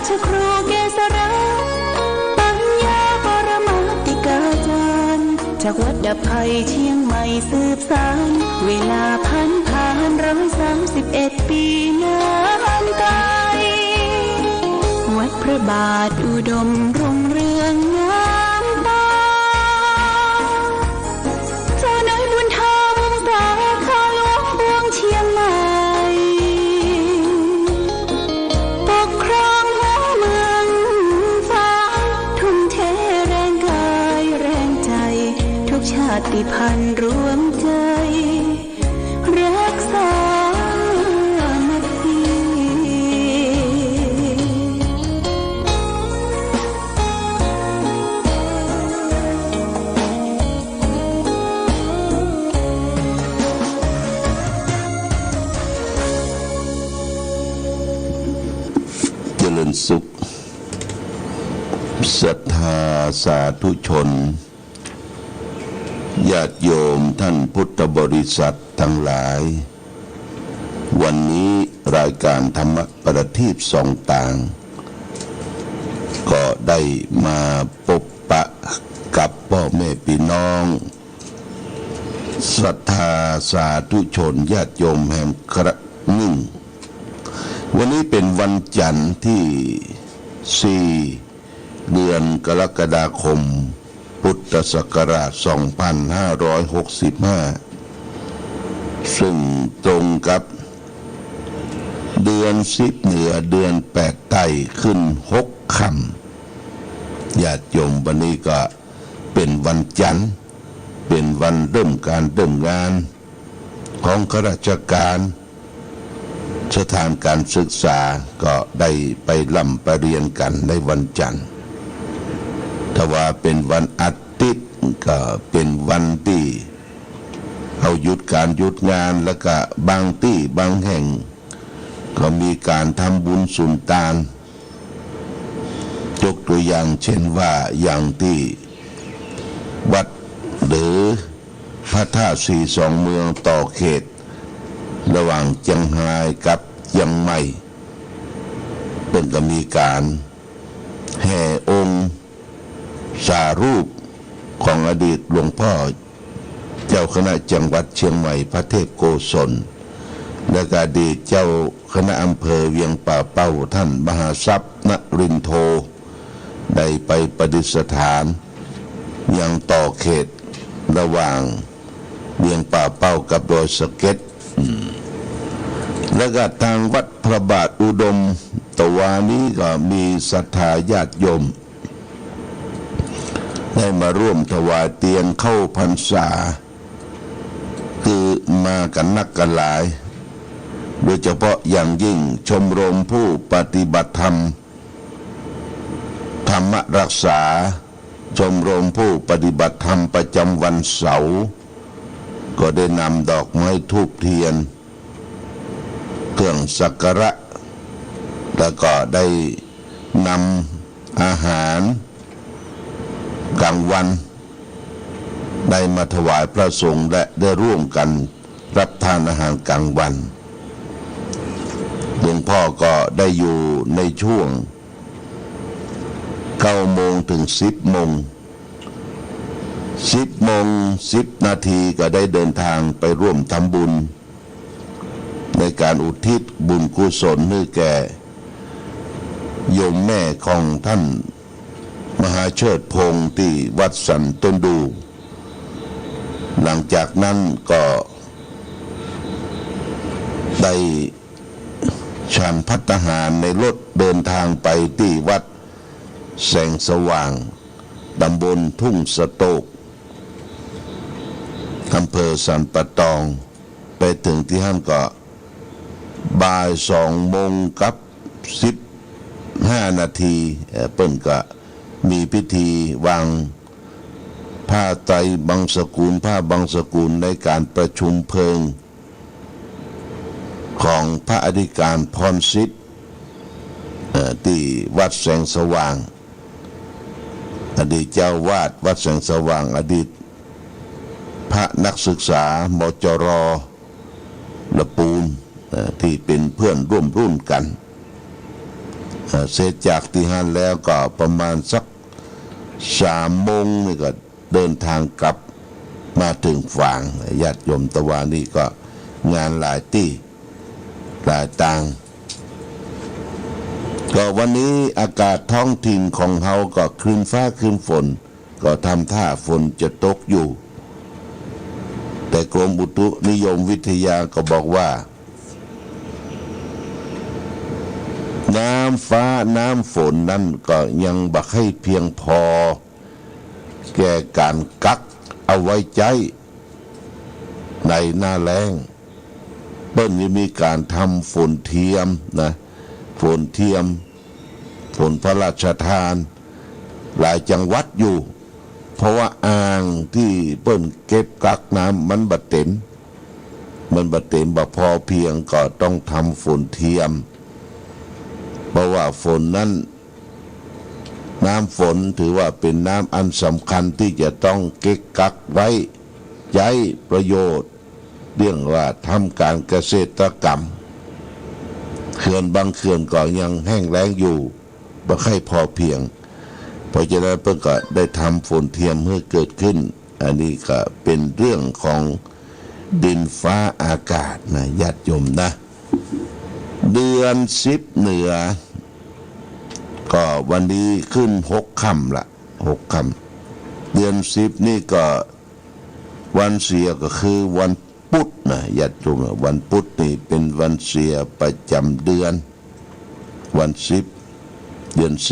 ชครูเกษราปัญญาปรมาติกาจารย์จากวัดดับภัยเชียงใหม่สืบสานเวลาผ่าน131 ปีนานไกลวัดพระบาทอุดมรุ่งเรืองงามตาเจ้านายบุญธรรมสาขาหลวงเมืองเชียงใหม่ปกครองหัวเมืองฟ้าทุ่มเทแรงกายแรงใจทุกชาติพันธุ์รวมใจรักษาเจริญสุขศรัทธาสาธุชนญาติโยมท่านพุทธบริษัททั้งหลายวันนี้รายการธรรมประทีปส่องต่างก็ได้มาพบปะกับพ่อแม่พี่น้องศรัทธาสาธุชนญาติโยมแห่งครั้งหนึ่งวันนี้เป็นวันจันทร์ที่4เดือนกรกฎาคมพุทธศักราช2565ซึ่งตรงกับเดือน10เหนือเดือน8ใต้ขึ้น6ค่ำญาติโยมวันนี้ก็เป็นวันจันทร์เป็นวันเริ่มงานของข้าราชการสถานการศึกษาก็ได้ไปร่ำไปเรียนกันในวันจันทร์ถ้าว่าเป็นวันอาทิตย์ก็เป็นวันที่เอาหยุดการหยุดงานแล้วก็บางที่บางแห่งก็มีการทำบุญสุนทานยกตัวอย่างเช่นว่าอย่างที่วัดหรือพระธาตุสีสองเมืองต่อเขตระหว่างเชียงรายกับเชียงใหม่เป็นก็มีการแห่องค์สารูปของอดีตหลวงพ่อเจ้าคณะจังหวัดเชียงใหม่พระเทพโกศลและก็อดีตเจ้าคณะอำเภอเวียงป่าเป้าท่านมหาทรัพย์นรินทร์โทได้ไปประดิษฐานยังต่อเขตระหว่างเวียงป่าเป้ากับดอยสะเก็ดและก็ทางวัดพระบาทอุดมตวานี้ก็มีศรัทธาญาติโยมได้มาร่วมถวายเตียนเข้าพรรษาคือมากันนักกันหลายโดยเฉพาะอย่างยิ่งชมรมผู้ปฏิบัติธรรมธรรมรักษาชมรมผู้ปฏิบัติธรรมประจำวันเสาร์ก็ได้นำดอกไม้ธูปเทียนเครื่องสักการะแล้วก็ได้นำอาหารกลางวันได้มาถวายพระสงฆ์และได้ร่วมกันรับทานอาหารกลางวันหลวงพ่อก็ได้อยู่ในช่วง9 โมงถึง10 โมง10 โมง10 นาทีก็ได้เดินทางไปร่วมทำบุญในการอุทิศบุญกุศลให้แก่โยมแม่ของท่านมหาเชิดพงษ์ที่วัดสันต้นดูหลังจากนั้นก็ได้ฉันภัตตาหารในรถเดินทางไปที่วัดแสงสว่างตำบลทุ่งสะโตกอำเภอสันปะตองไปถึงที่ห้างก็บ่าย2 โมงกับ15 นาทีเปิ้นก็มีพิธีวางผ้าไตรบางสกุลผ้าบางสกุลในการประชุมเพลิงของพระอธิการพรสิทธิ์ที่วัดแสงสว่างอดีตเจ้าวาดวัดแสงสว่างอดีตพระนักศึกษามจร.ละปูนที่เป็นเพื่อนร่วมรุ่นกัน เสร็จจากที่ฮันแล้วก็ประมาณสัก3 โมงนี่ก็เดินทางกลับมาถึงฝั่งญาติโยมตะวันนี่ก็งานหลายที่หลายต่างก็วันนี้อากาศท้องถิ่นของเฮาก็ครึ้มฟ้าครึ้มฝนก็ทำท่าฝนจะตกอยู่แต่กรมอุตุนิยมวิทยาก็บอกว่าน้ำฟ้าน้ำฝนนั้นก็ยังบักให้เพียงพอแก่การกักเอาไว้ใจในหน้าแล้งเปิ้ลยังมีการทำฝนเทียมนะฝนเทียมฝนพระราชทานหลายจังหวัดอยู่เพราะว่าอ่างที่เปิ้ลเก็บกักน้ำมันบัดเต็มบ่พอเพียงก็ต้องทำฝนเทียมเพราะว่าฝนนั้นน้ำฝนถือว่าเป็นน้ำอันสำคัญที่จะต้องเก็บกักไว้ใช้ประโยชน์เรื่องว่าทำการเกษตรกรรมเขื่อนบางเขื่อนก็ยังแห้งแล้งอยู่บ่ค่อยพอเพียงเพราะฉะนั้นเพิ่นก็ได้ทำฝนเทียมเมื่อเกิดขึ้นอันนี้ก็เป็นเรื่องของดินฟ้าอากาศนะญาติโยมนะเดือน10เหนือก็วันนี้ขึ้น6 ค่ำละ6 ค่ำเดือน10นี่ก็วันเสียก็คือวันพุธนะญาติโยมวันพุธนี่เป็นวันเสียประจำเดือนวัน10เดือน10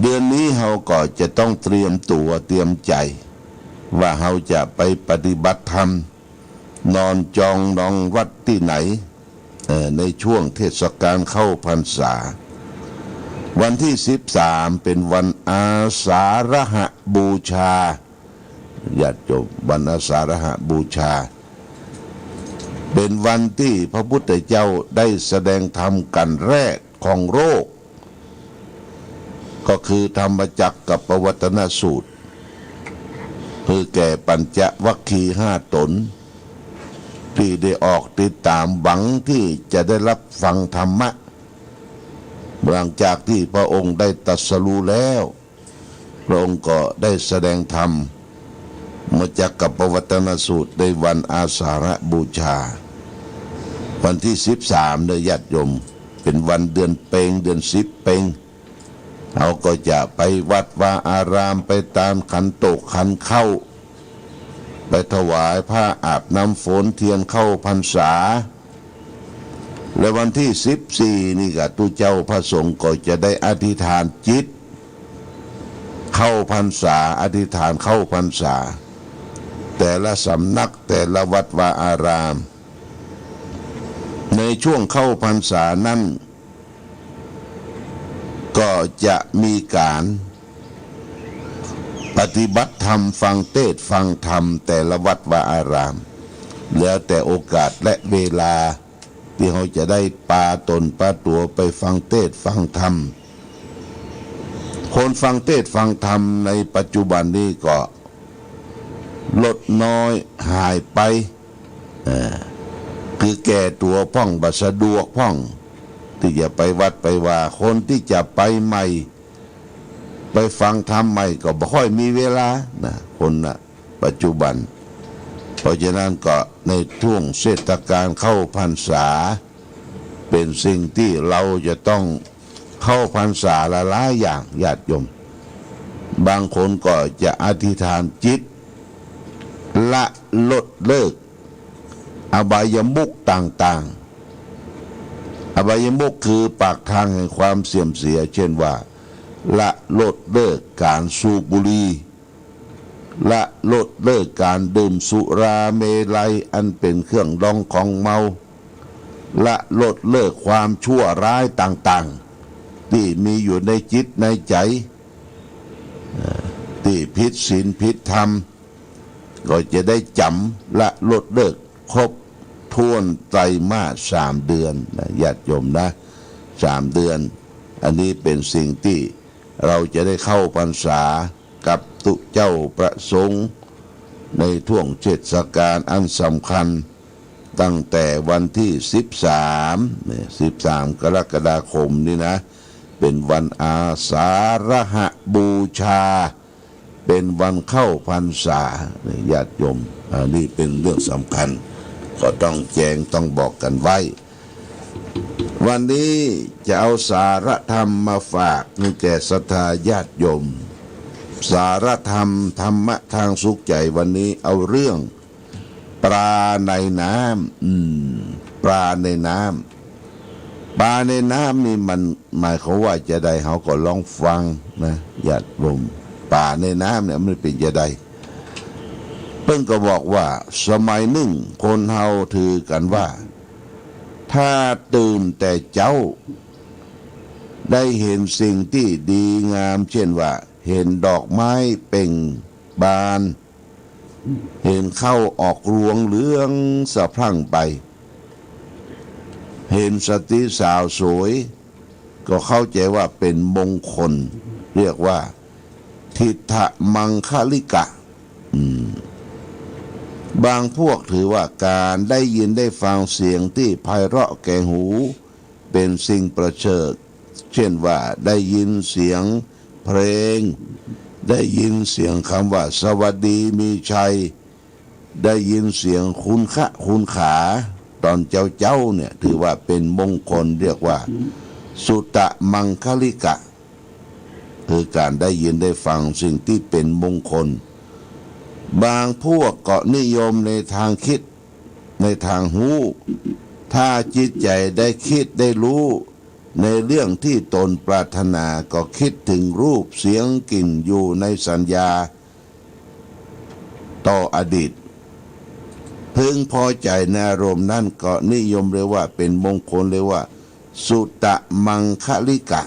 เดือนนี้เฮาก็จะต้องเตรียมตัวเตรียมใจว่าเฮาจะไปปฏิบัติธรรมนอนจองนองวัดที่ไหนในช่วงเทศกาลเข้าพรรษาวันที่13เป็นวันอาสาฬหบูชาญาติโยมวันอาสาฬหบูชาเป็นวันที่พระพุทธเจ้าได้แสดงธรรมกันแรกของโลกก็คือธรรมจักรกับปวัตตนสูตรคือแก่ปัญจวัคคีย์5 ตนที่ได้ออกติดตามหวังที่จะได้รับฟังธรรมะหลังจากที่พระองค์ได้ตรัสรู้แล้วพระองค์ก็ได้แสดงธรรมมาจากกับปวัตตนสูตรในวันอาสาฬบูชาวันที่13เดือนญาติโยมเป็นวันเดือนเพ็ญเดือน10เพ็ญเราก็จะไปวัดวาอารามไปตามขันโตกขันเข้าไปถวายผ้าอาบน้ำฝนเทียนเข้าพรรษาและวันที่14นี่ก็ตุเจ้าพระสงฆ์ก็จะได้อธิษฐานจิตเข้าพรรษาอธิษฐานเข้าพรรษาแต่ละสำนักแต่ละวัดวาอารามในช่วงเข้าพรรษานั้นก็จะมีการปฏิบัติธรรมฟังเทศน์ฟังธรรมแต่ละวัดวาอารามแล้วแต่โอกาสและเวลาที่เขาจะได้ปาตนปาตัวไปฟังเทศน์ฟังธรรมคนฟังเทศน์ฟังธรรมในปัจจุบันนี้ก็ลดน้อยหายไปคือแก่ตัวพ่องบัสะดวกพ่องที่จะไปวัดไปว่าคนที่จะไปใหม่ไปฟังธรรมใหม่ก็บ่ค่อยมีเวลานะคนนะปัจจุบันเพราะฉะนั้นก็ในช่วงเทศกาลเข้าพรรษาเป็นสิ่งที่เราจะต้องเข้าพรรษาหลายอย่างญาติโยมบางคนก็จะอธิษฐานจิตละลดเลิกอบายมุขต่างๆอบายมุขคือปากทางแห่งความเสื่อมเสียเช่นว่าละลดเลิกการสูบบุหรี่ละลดเลิกการดื่มสุราเมลัยอันเป็นเครื่องดองของเมาละลดเลิกความชั่วร้ายต่างๆที่มีอยู่ในจิตในใจที่ผิดศีลผิดธรรมก็จะได้จำละลดเลิกครบถ้วนไตรมาส3 เดือนนะญาติโยมนะ3 เดือนอันนี้เป็นสิ่งที่เราจะได้เข้าพรรษากับตุเจ้าประสงค์ในช่วงเทศกาลอันสำคัญ ตั้งแต่วันที่13เนี่ย13 กรกฎาคมนี่นะเป็นวันอาสาฬหบูชาเป็นวันเข้าพรรษาญาติโยมอันนี้เป็นเรื่องสำคัญก็ต้องแจ้งต้องบอกกันไว้วันนี้จะเอาสาระธรรมมาฝากให้แก่ศรัทธาญาติโยมสาระธรรมธรรมะทางสุขใจวันนี้เอาเรื่องปลาในน้ำปลาในน้ำปลาในน้ำนี่มันหมายเขามว่าจะได้เขาก็ลองฟังนะญาติโยมปลาในน้ำเนี่ยมันเป็นจะได้เพิ่งก็บอกว่าสมัยหนึ่งคนเฮาถือกันว่าถ้าตื่นแต่เจ้าได้เห็นสิ่งที่ดีงามเช่นว่าเห็นดอกไม้เป่งบานเห็นเข้าออกรวงเหลืองสะพรั่งไปเห็นสตรีสาวสวยก็เข้าใจว่าเป็นมงคลเรียกว่าทิฏฐมังคลิกะบางพวกถือว่าการได้ยินได้ฟังเสียงที่ไพเราะแก่หูเป็นสิ่งประเสริฐเช่นว่าได้ยินเสียงเพลงได้ยินเสียงคำว่าสวัสดีมีชัยได้ยินเสียงคุณขาตอนเจ้าเนี่ยถือว่าเป็นมงคลเรียกว่าสุตะมังคลิกะคือการได้ยินได้ฟังสิ่งที่เป็นมงคลบางพวกก็นิยมในทางคิดในทางหูถ้าจิตใจได้คิดได้รู้ในเรื่องที่ตนปรารถนาก็คิดถึงรูปเสียงกลิ่นอยู่ในสัญญาต่ออดีตพึงพอใจในอารมณ์นั้นก็นิยมเรียกว่าเป็นมงคลเรียกว่าสุตะมังคลิกะ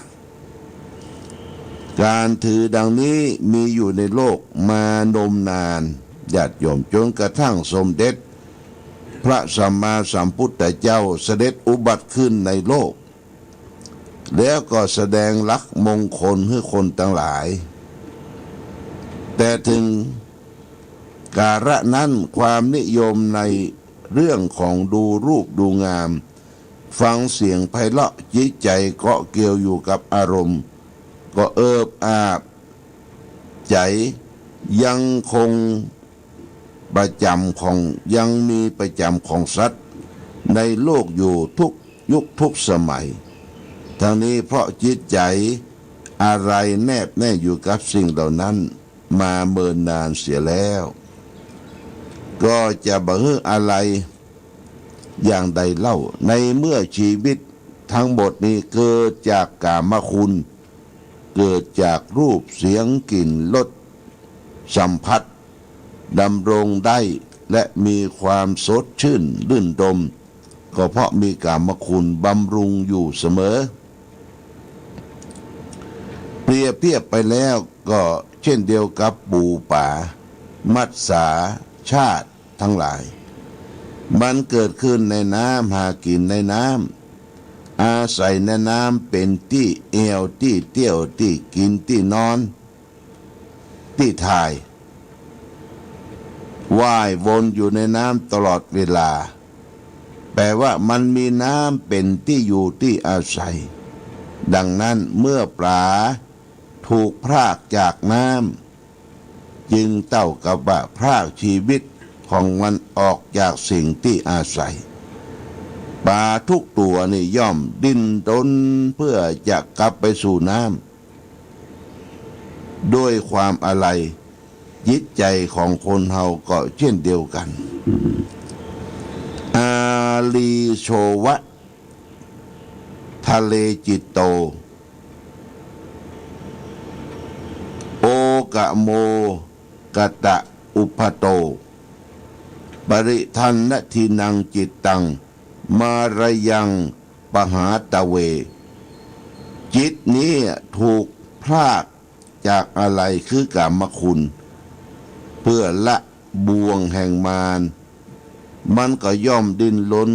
การถือดังนี้มีอยู่ในโลกมานมนานญาติโยมจนกระทั่งสมเด็จพระสัมมาสัมพุทธเจ้าเสด็จอุบัติขึ้นในโลกแล้วก็แสดงลักษณ์มงคลให้คนทั้งหลายแต่ถึงกาละนั้นความนิยมในเรื่องของดูรูปดูงามฟังเสียงไพเราะจิตใจเกาะเกี่ยวอยู่กับอารมณ์ก็เอิบอาบใจยังคงประจำของยังมีประจำของสัตว์ในโลกอยู่ทุกยุคทุกสมัยทั้งนี้เพราะจิตใจอะไรแนบแน่อยู่กับสิ่งเหล่านั้นมาเมินนานเสียแล้วก็จะบ่ฮืออะไรอย่างใดเล่าในเมื่อชีวิตทั้งหมดนี้เกิดจากกามคุณเกิดจากรูปเสียงกลิ่นรสสัมผัสดำรงได้และมีความสดชื่นรื่นรมก็เพราะมีกามคุณบำรุงอยู่เสมอเปรียบเทียบไปแล้วก็เช่นเดียวกับปูป่ามัตสาชาติทั้งหลายมันเกิดขึ้นในน้ำหากินในน้ำอาศัยในน้ำเป็นที่เอวที่เที่ยวที่กินที่นอนที่ถ่ายว่ายวนอยู่ในน้ำตลอดเวลาแปลว่ามันมีน้ำเป็นที่อยู่ที่อาศัยดังนั้นเมื่อปลาถูกพรากจากน้ำจึงเท่ากับว่าพรากชีวิตของมันออกจากสิ่งที่อาศัยปลาทุกตัวนี่ย่อมดิ้นรนเพื่อจะกลับไปสู่น้ำด้วยความอะไรจิตใจของคนเฮาก็เช่นเดียวกันอาลีโชวะทะเลจิตโตโอกะโมกะตะอุปโตปริทันนทินังจิตตังมารยังปหาตะเวจิตนี้ถูกพรากจากอะไรคือกามคุณเพื่อละบ่วงแห่งมารมันก็ย่อมดิ้นรน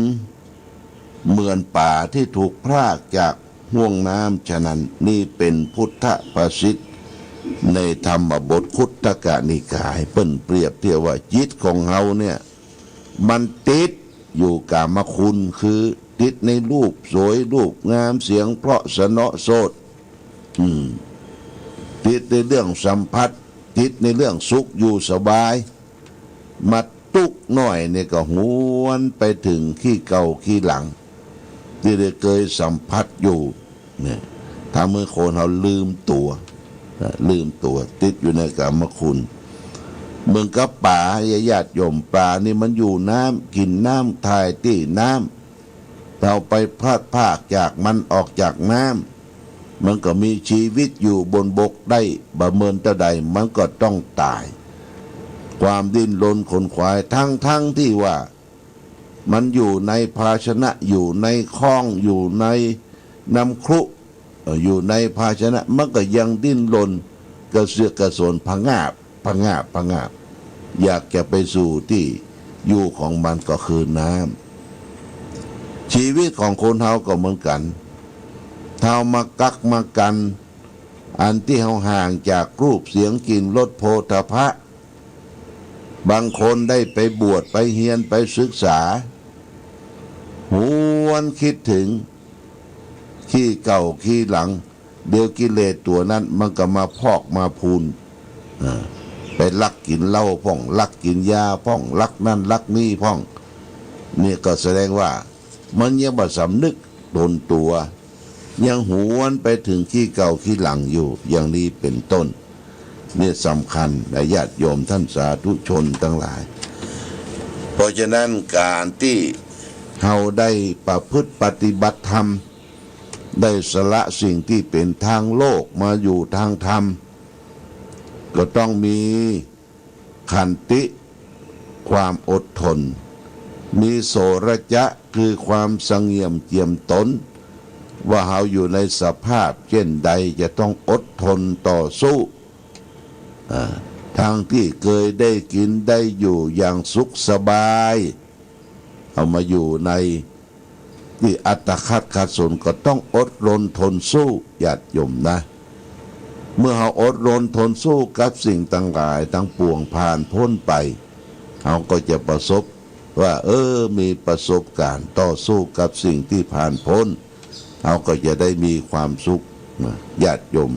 เหมือนป่าที่ถูกพรากจากห่วงน้ำฉะนั้นนี่เป็นพุทธประสิทธิ์ในธรรมบทคุตตกนิกายเปิ้นเปรียบเทียบว่าจิตของเฮาเนี่ยมันติด อยู่กามคุณคือติดในรูปสวยรูปงามเสียงเพราะสนอโสดติดในเรื่องสัมผัสติดในเรื่องสุขอยู่สบายมาตุกหน่อยเนี่ยก็หวนไปถึงขี้เก่าขี้หลังที่ได้เคยสัมผัสอยู่เนี่ยทำให้คนเขาลืมตัวติดอยู่ในกามคุณเมืองกับป่าญาติโยมป่านี่มันอยู่น้ำกินน้ำทายตีน้ำเราไปพลาดภาคจากมันออกจากน้ำมันก็มีชีวิตอยู่บนบกได้บ่เมินเท่าใดมันก็ต้องตายความดิ้นรนขนขวายทั้งที่ว่ามันอยู่ในภาชนะอยู่ในคลองอยู่ในน้ำครุอยู่ในภาชนะมันก็ยังดิ้นรนกระเสือกกระสนผงาบอยากจะไปสู่ที่อยู่ของมันก็คือน้ำชีวิตของคนเฮาก็เหมือนกันเฮามากักมากันอันที่เฮาห่างจากรูปเสียงกลิ่นรสโผฏฐัพพะบางคนได้ไปบวชไปเรียนไปศึกษาหวนคิดถึงขี้เก่าขี้หลังเดี๋ยวกิเลสตัวนั้นมันก็มาพอกมาพูนไปลักกินเหล้าพ่องลักกินยาพ่องลักนั่นลักนี่พ่องนี่ก็แสดงว่ามันยังบ่สำนึกตนตัวยังหวนไปถึงขี้เก่าขี้หลังอยู่อย่างนี้เป็นต้นนี่สำคัญและญาติโยมท่านสาธุชนทั้งหลายเพราะฉะนั้นการที่เฮาได้ประพฤติปฏิบัติธรรมได้สละสิ่งที่เป็นทางโลกมาอยู่ทางธรรมก็ต้องมีขันติความอดทนมีโสระจะคือความสงเงียมเจียมตนว่าเฮาอยู่ในสภาพเช่นใดจะต้องอดทนต่อสู้ทางที่เคยได้กินได้อยู่อย่างสุขสบายเอามาอยู่ในที่อัตคัดขัดสนก็ต้องอดรนทนสู้ญาติโยมนะเมื่อเราอดรนทนสู้กับสิ่งต่างหลายทั้งปวงผ่านพ้นไปเราก็จะประสบว่ามีประสบการณ์ต่อสู้กับสิ่งที่ผ่านพ้นเราก็จะได้มีความสุขญาติโยม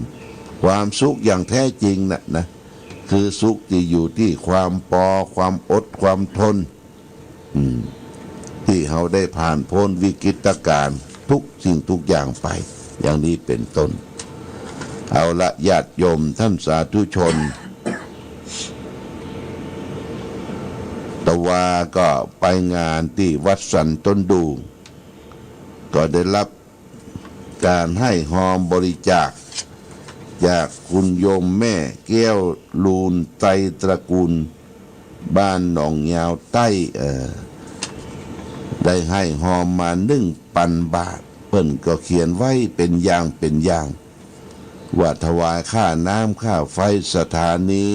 ความสุขอย่างแท้จริงนะคือสุขที่อยู่ที่ความความอดความทนที่เราได้ผ่านพ้นวิกฤตการณ์ทุกสิ่งทุกอย่างไปอย่างนี้เป็นต้นเอาละญาติโยมท่านสาธุชนตะวาก็ไปงานที่วัดสันต้นดูก็ได้รับการให้หอมบริจาคจากคุณโยมแม่แก้วลูนไตรตระกูลบ้านหนองยาวใต้ได้ให้หอมมา1,000 บาทเพิ่นก็เขียนไว้เป็นอย่างว่าถวายค่าน้ำค่าไฟสถานี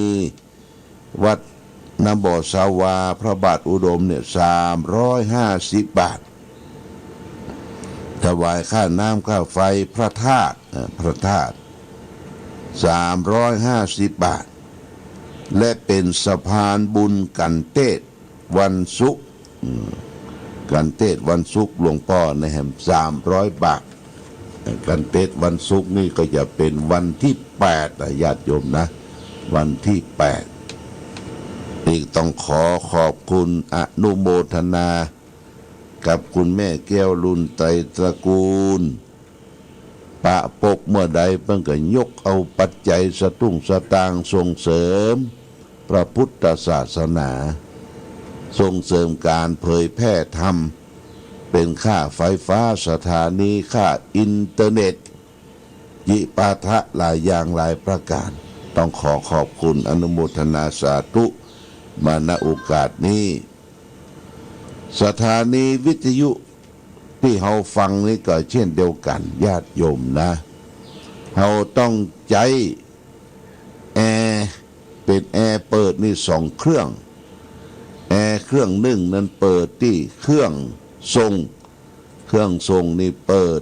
วัดน้ำบ่อสาวาพระบาทอุดมเนี่ย350 บาทถวายค่าน้ำค่าไฟพระธาตุ350 บาทและเป็นสะพานบุญกันเทศวันศุกร์กันเทศวันศุกร์หลวงพ่อในแห่ง300 บาทกันเทศวันศุกร์นี่ก็จะเป็นวันที่8ญาติโยมนะวันที่8อีกต้องขอบคุณอนุโมทนากับคุณแม่แก้วรุ่นไตรตระกูลปะปกเมื่อใดเพิ่งก็ยกเอาปัจจัยสตุ้งสตางค์ส่งเสริมพระพุทธศาสนาส่งเสริมการเผยแพร่ธรรมเป็นค่าไฟฟ้าสถานีค่าอินเทอร์เน็ตยิปาทะหลายอย่างหลายประการต้องขอบคุณอนุโมทนาสาธุมาณโอกาสนี้สถานีวิทยุที่เราฟังนี่ก็เช่นเดียวกันญาติโยมนะเราต้องใจแอร์เป็นแอร์เปิดนี่2 เครื่องแอร์เครื่องหนึ่งนั้นเปิดที่เครื่องทรงนี่เปิด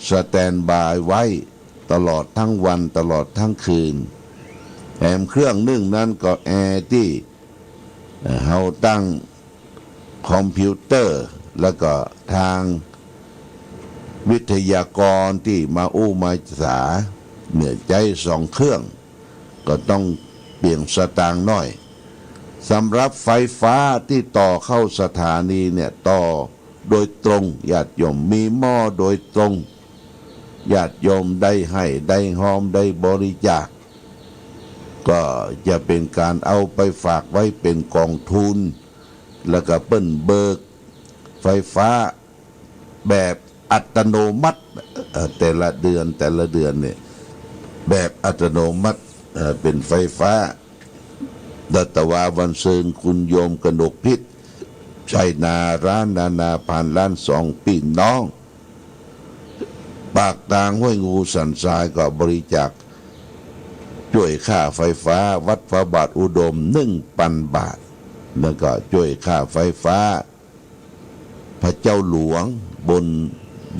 สแตนบายไว้ตลอดทั้งวันตลอดทั้งคืนแถมเครื่องหนึ่งนั้นก็แอร์ที่เราตั้ง คอมพิวเตอร์ แล้วก็ทางวิทยากรที่มามาสาเหนื่อยใจ2 เครื่องก็ต้องเปลี่ยนสตางค์น้อยสำหรับไฟฟ้าที่ต่อเข้าสถานีเนี่ยต่อโดยตรงญาติโยมมีหม้อโดยตรงญาติโยมได้ให้ได้หอมได้บริจาคก็จะเป็นการเอาไปฝากไว้เป็นกองทุนแล้วก็เปิ้นเบิกไฟฟ้าแบบอัตโนมัติแต่ละเดือนเนี่ยแบบอัตโนมัติเป็นไฟฟ้าดัตวาวันเซิงคุณโยมกนกพิษชัยนาร้านนาผ่านล้าน2พี่น้องปากตางห้วยงูสันทรายก็บริจาคช่วยค่าไฟฟ้าวัดพระบาทอุดม1,000 บาทแล้วก็ช่วยค่าไฟฟ้าพระเจ้าหลวงบน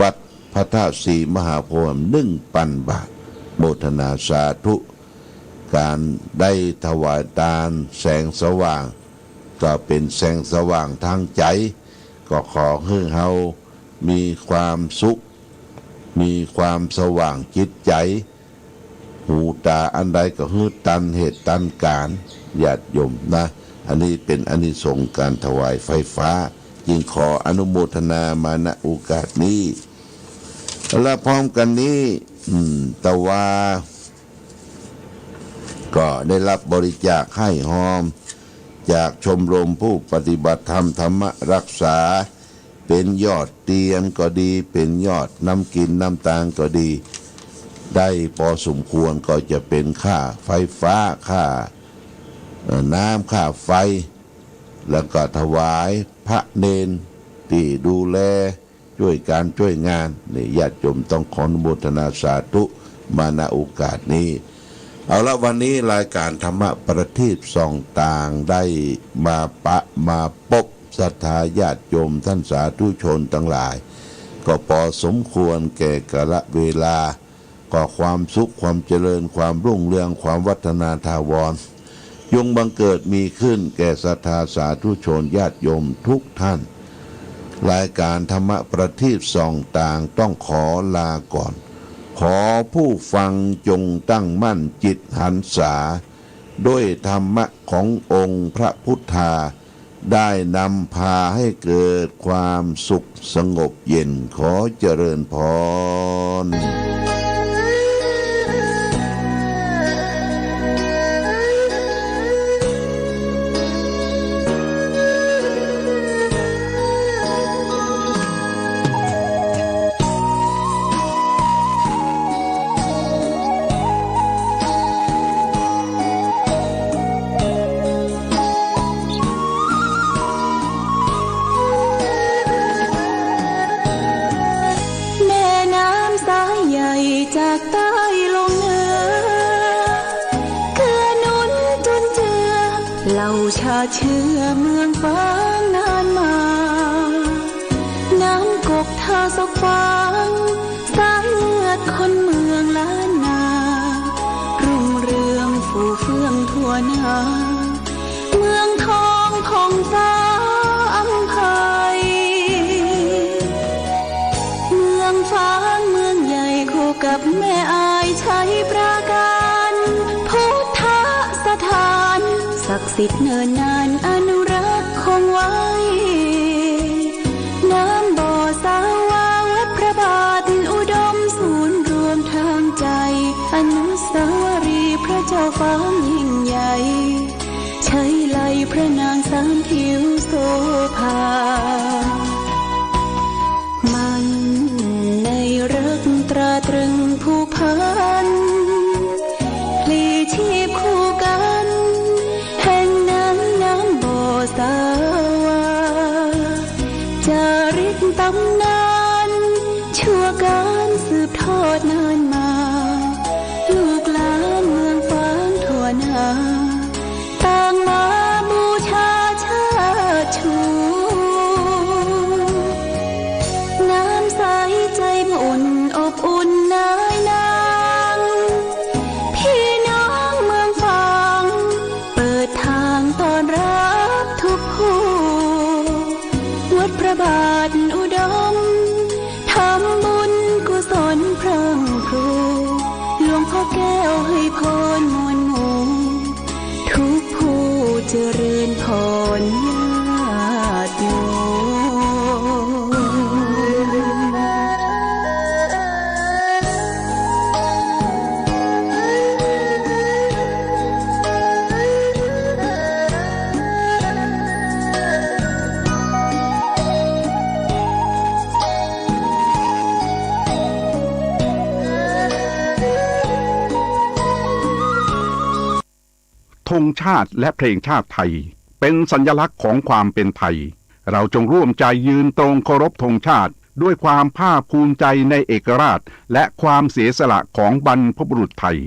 วัดพระธาตุศรีมหาโพธิ์1,000 บาทโมทนาสาธุการได้ถวายทานแสงสว่างก็เป็นแสงสว่างทางใจก็ขอให้เฮามีความสุขมีความสว่างจิตใจหูตาอันใดก็ฮืดตันเหตุตันการญาติโยมนะอันนี้เป็นอานิสงส์การถวายไฟฟ้าจึงขออนุโมทนามาณโอกาสนี้และพร้อมกันนี้แต่ว่าก็ได้รับบริจาคให้หอมจากชมรมผู้ปฏิบัติธรรมธรรมรักษาเป็นยอดเตียนก็ดีเป็นยอดน้ำกินน้ำตาลก็ดีได้พอสมควรก็จะเป็นค่าไฟฟ้าค่าน้ำค่าไฟแล้วก็ถวายพระเนนที่ดูแลช่วยการช่วยงานนี่ญาติโยมต้องขออนุโมทนาสาธุมาณโอกาสนี้เอาละวันนี้รายการธรรมะประทีปส่องต่างได้มาพบศรัทธาญาติโยมท่านสาธุชนทั้งหลายก็พอสมควรแก่กาลเวลาก็ความสุขความเจริญความรุ่งเรืองความวัฒนาถาวรยงบังเกิดมีขึ้นแก่ศรัทธาสาธุชนญาติโยมทุกท่านรายการธรรมะประทีปส่องต่างต้องขอลาก่อนขอผู้ฟังจงตั้งมั่นจิตหันษาด้วยธรรมะขององค์พระพุทธาได้นำพาให้เกิดความสุขสงบเย็นขอเจริญพรจากใต้ลงเหนือเกื้อหนุนจุนเจือเหล่าชาเชื้อเมืองฟ้างนานมาน้ำกกท่าศกฟางสายเลือดคนเมืองล้านนารุ่งเรืองฟูเฟื่องทั่วหน้าเมืองทองผ่องฟ้าอำไพเมืองฟ้าเมืองใหญ่คู่กับแม่อายชัยปราการพุทธสถานศักดิ์สิทธิ์เนิ่นนานอนุรักษ์คงไว้น้ำบ่อสาวาวัดพระบาทอุดมศูนย์รวมทางใจอนุสาวรีย์พระเจ้าฟ้ายิ่งใหญ่ใช้ไลพระนางสามผิวโสภามันในรักตราตรึงผู้พันพลีชีพคู่กันแห่งน้ำบ่อสาวาจาริกตำนานชั่วการสืบทอดนานมาลูกหลานเมืองฟ้างทั่วหน้าต่างมาบูชาเชิดชูน้ำใสใจอุ่นอบอุ่นนายนางพี่น้องเมืองฝางเปิดทางต้อนรับทุกผู้ วยพรมวลหมู่ทุกผู้เจริญพรญาติโยธงชาติและเพลงชาติไทยเป็นสัญลักษณ์ของความเป็นไทยเราจงร่วมใจยืนตรงเคารพธงชาติด้วยความภาคภูมิใจในเอกราชและความเสียสละของบรรพบุรุษไทย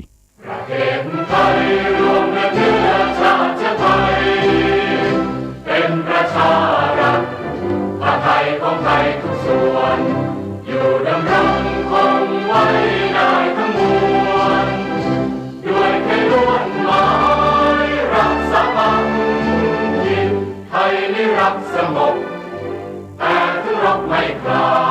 ประเทศไทยรวมและเชื้อชาติไทยเป็นประชารัฐผ้าไทยของไทยทุกส่วนอยู่ดำรงคงไว้ได้ทั้งมวลด้วยไทยล้วนหมายรักษาพันธิตไทยนิรักสงบแต่ถึงรบไม่คลาย